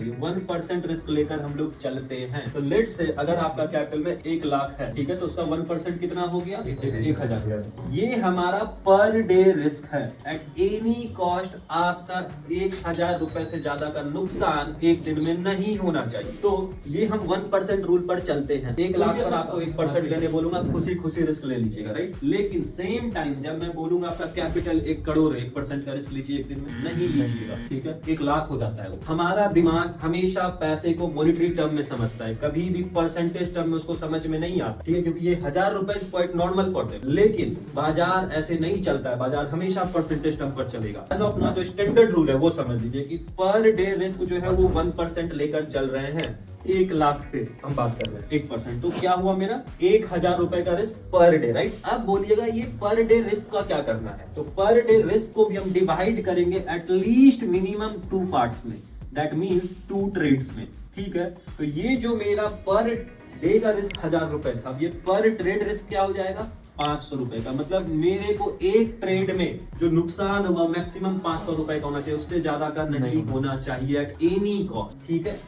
1% risk लेकर हम लोग चलते हैं। तो लेट्स से अगर आपका कैपिटल में 1 लाख है, ठीक है, तो उसका 1% कितना हो गया? 1000। ये हमारा पर डे रिस्क है। एट एनी कॉस्ट आपका 1000 रुपए से ज्यादा का नुकसान एक दिन में नहीं होना चाहिए। तो ये हम 1% रूल पर चलते हैं। 1 लाख पर आपको 1% लेने बोलूंगा, खुशी खुशी रिस्क ले लीजिएगा, राइट। लेकिन सेम टाइम जब मैं बोलूंगा आपका कैपिटल 1 करोड़ है, 1% का रिस्क लीजिए एक दिन में, नहीं लीजिएगा, ठीक है। 1 लाख हो जाता है वो। हमारा दिमाग हमेशा पैसे को मॉनिटरी टर्म में समझता है, कभी भी परसेंटेज टर्म में उसको समझ में नहीं आता, ठीक है, क्योंकि ये 1000 रुपए क्वाइट नॉर्मल फॉर देम। लेकिन बाजार ऐसे नहीं चलता है, बाजार हमेशा परसेंटेज टर्म पर चलेगा। एज ऑफ नाउ जो स्टैंडर्ड रूल है वो समझ लीजिए कि पर डे रिस्क जो है वो 1% लेकर चल रहे हैं। 1 लाख पे हम बात कर रहे हैं 1%, तो क्या हुआ मेरा 1000 रुपए का रिस्क पर डे, राइट। अब बोलिएगा ये पर डे रिस्क का क्या करना है? तो पर डे रिस्क को भी हम डिवाइड करेंगे एटलीस्ट मिनिमम 2 पार्ट्स में, दैट मीन्स 2 ट्रेड्स में, ठीक है। तो ये जो मेरा पर डे का रिस्क 1000 रुपए था, ये पर ट्रेड रिस्क क्या हो जाएगा? 500 रुपए का। मतलब मेरे को एक ट्रेड में जो नुकसान हुआ मैक्सिमम 500 रुपए का होना चाहिए, उससे ज्यादा का नहीं होना चाहिए एट एनी कॉस्ट, ठीक है।